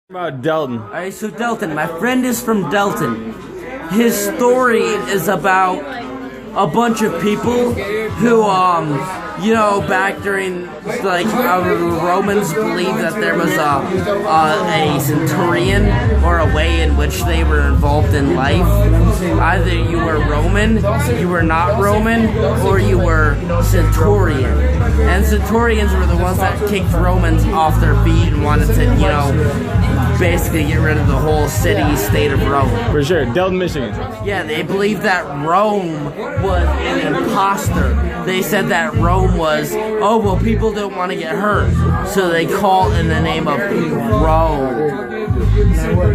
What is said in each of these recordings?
About Delton. Alright, so Delton, my friend is from Delton. His story is about a bunch of people who, back during, the Romans believed that there was a centurion, or a way in which they were involved in life. Either you were Roman, you were not Roman, or you were centurion. And centurions were the ones that kicked Romans off their feet and wanted to, basically get rid of the whole state of Rome. For sure. Delton, Michigan. Yeah, they believed that Rome was an imposter. They said that Rome was, people don't want to get hurt, so they call in the name of Rome.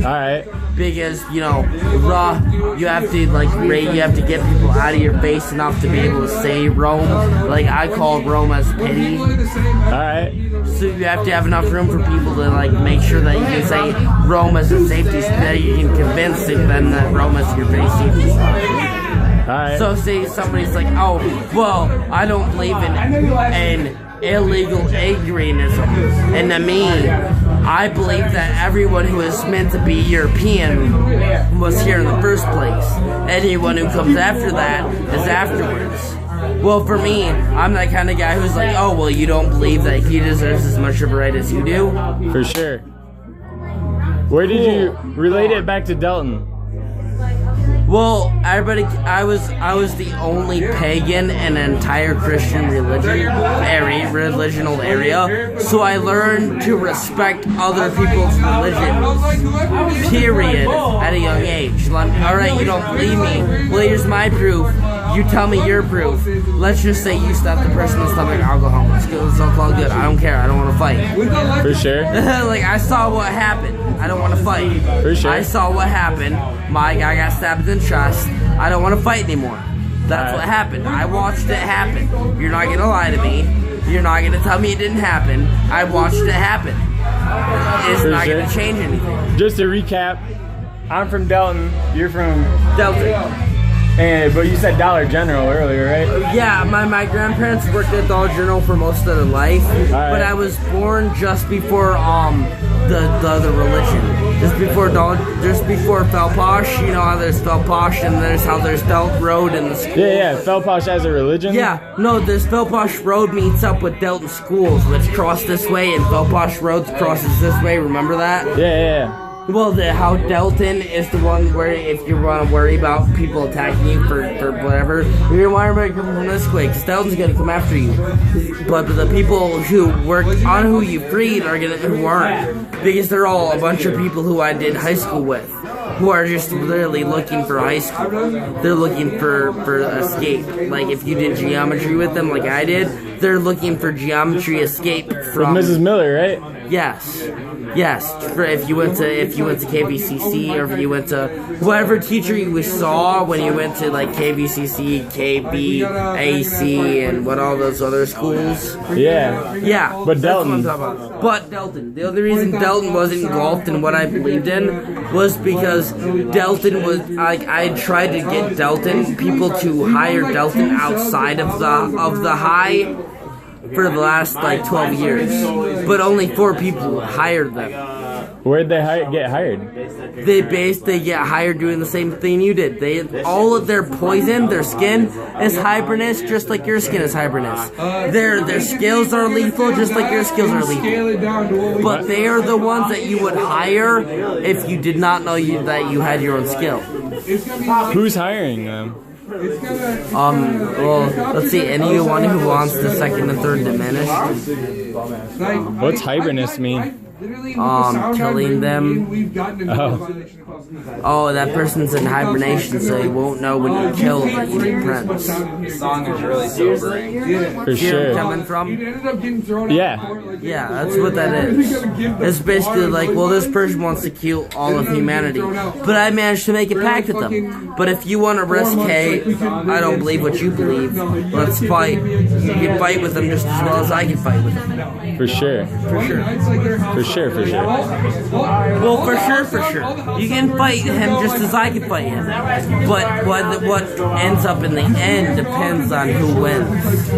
Alright. Because, you have to get people out of your face enough to be able to say Rome. Like, I call Rome as pity. Alright. So you have to have enough room for people to, make sure that you can say Rome as a safety, so that you can convince them that Rome is your base safety. Alright. So say somebody's like, I don't believe in illegal agrarianism. And to me, I believe that everyone who is meant to be European was here in the first place. Anyone who comes after that is afterwards. Well, for me, I'm that kind of guy who's like, you don't believe that he deserves as much of a right as you do? For sure. Where did you relate it back to Delton? Well, I was the only pagan in an entire Christian religional area, so I learned to respect other people's religions, period, at a young age. Alright, you don't believe me? Well, here's my proof. You tell me your proof. Let's just say you stab the person in the stomach, I'll go home. It's all called good. I don't care. I don't want to fight. For sure. I saw what happened. I don't want to fight. For sure. I saw what happened. My guy got stabbed in the chest. I don't want to fight anymore. That's what happened. I watched it happen. You're not going to lie to me. You're not going to tell me it didn't happen. I watched it happen. It's not going to change anything. Just to recap, I'm from Delton. You're from Delton. But you said Dollar General earlier, right? Yeah, my grandparents worked at Dollar General for most of their life, but I was born just before the religion, just before Felposh. You know how there's Felposh and there's Delton Road and the school. Yeah. Felposh has a religion. Yeah, no, this Felposh Road meets up with Delton schools, which cross this way, and Felposh Road crosses this way. Remember that? Yeah. Well, how Delton is the one where if you want to worry about people attacking you for whatever, you're going to worry about coming from this way, because Delton's going to come after you. But the people who work on who you freed who aren't, because they're all a bunch of people who I did high school with, who are just literally looking for high school. They're looking for escape. Like, if you did geometry with them like I did, they're looking for geometry escape from... With Mrs. Miller, right? Yes. For if you went to KVCC, or if you went to whatever teacher you saw when you went to KVCC, KBAC, and all those other schools. Yeah. But Delton. But Delton. The only reason Delton wasn't engulfed in what I believed in was because Delton was I tried to get people to hire Delton outside of the high for the last 12 years, but only 4 people hired them. Where'd they get hired? They get hired doing the same thing you did. All of their poison, their skin is hibernous, just like your skin is hibernous. Their skills are lethal, just like your skills are lethal. But they are the ones that you would hire if you did not know that you had your own skill. Who's hiring them? Let's see, anyone who wants the second and third diminished. What's hibernous mean? Killing them. That person's in hibernation, so you won't know when you kill that you need prints. This song is really sobering. For sure. Coming from? Yeah, that's what that is. It's basically this person wants to kill all of humanity, but I managed to make a pact with them. But if you want to risk, hey, I don't believe what you believe, let's fight. You can fight with them just as well as I can fight with them. For sure. Well, for sure. You can fight him just as I can fight him. But what ends up in the end depends on who wins.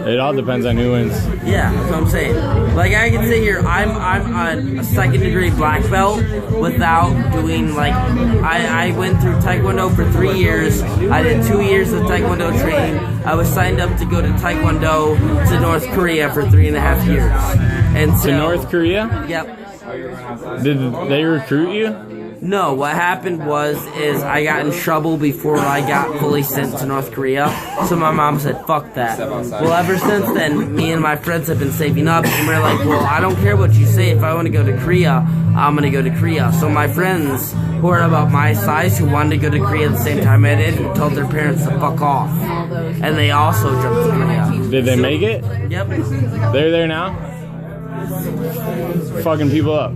It all depends on who wins. Yeah, that's what I'm saying. Like I can sit here, I'm a second degree black belt without doing like I went through Taekwondo for 3 years. I did 2 years of Taekwondo training. I was signed up to go to Taekwondo to North Korea for 3.5 years. And so, To North Korea? Yep. Did they recruit you? No, what happened is I got in trouble before I got fully sent to North Korea. So my mom said, fuck that. Well, ever since then, me and my friends have been saving up, and we're like, well, I don't care what you say. If I want to go to Korea, I'm going to go to Korea. So my friends who are about my size who wanted to go to Korea at the same time I did told their parents to fuck off. And they also jumped to Korea. Did they make it? Yep. They're there now? Fucking people up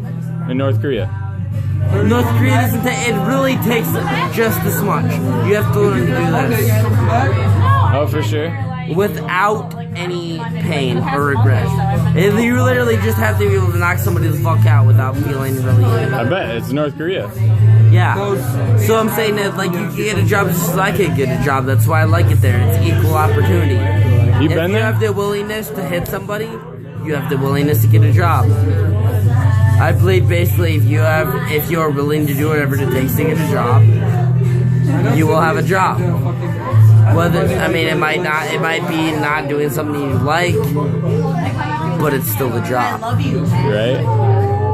in North Korea. North Korea doesn't it really takes just this much. You have to learn to do this. Oh, for sure. Without any pain or regret. You literally just have to be able to knock somebody the fuck out without feeling really I bet it's North Korea. Yeah. So I'm saying that like you can get a job just as I could get a job. That's why I like it there. It's equal opportunity. You If been you there? have the willingness to hit somebody, you have the willingness to get a job. I believe basically if you are willing to do whatever it takes to get a job, you will have a job. Whether it might be not doing something you like, but it's still a job. Right?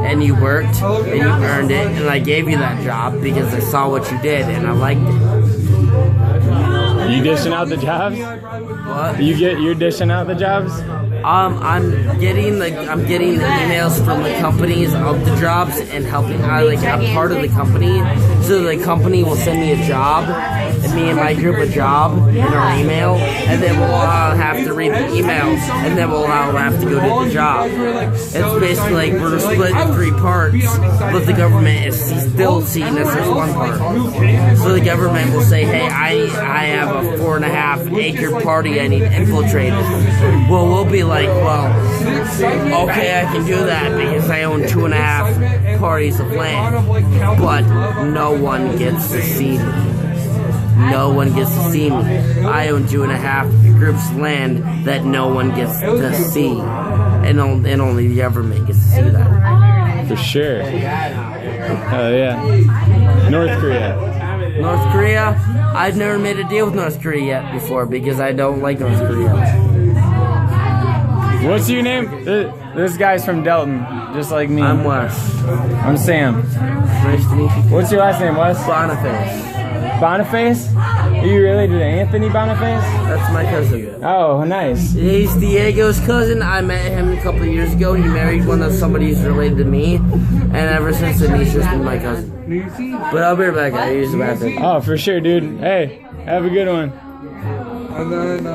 And you worked and you earned it, and I gave you that job because I saw what you did and I liked it. You dishing out the jobs? What? You're dishing out the jobs? I'm getting the emails from the companies of the jobs and helping. I'm part of the company, so the company will send me a job, and me and my group a job in our email, and then we'll all have to read the emails, and then we'll all have to go to the job. It's basically like we're split in 3 parts, but the government is still seeing us as one part. So the government will say, hey, I have a 4.5 acre party I need infiltrated. Well, we'll be like, well, okay, I can do that because I own 2.5 parties of land, but no one gets to see me. No one gets to see me. I own 2.5 groups of land that no one gets to see, and only the government gets to see that. For sure. Oh, yeah. North Korea. North Korea? I've never made a deal with North Korea yet before because I don't like North Korea. What's your name? This guy's from Delton, just like me. I'm Wes. I'm Sam. Nice to meet you. What's your last name, Wes? Boniface. Boniface? Are you related to Anthony Boniface? That's my cousin. Oh, nice. He's Diego's cousin. I met him a couple of years ago. He married one of somebody who's related to me, and ever since then he's just been my cousin. But I'll be right back. I use the bathroom. Oh, for sure, dude. Hey, have a good one. And then,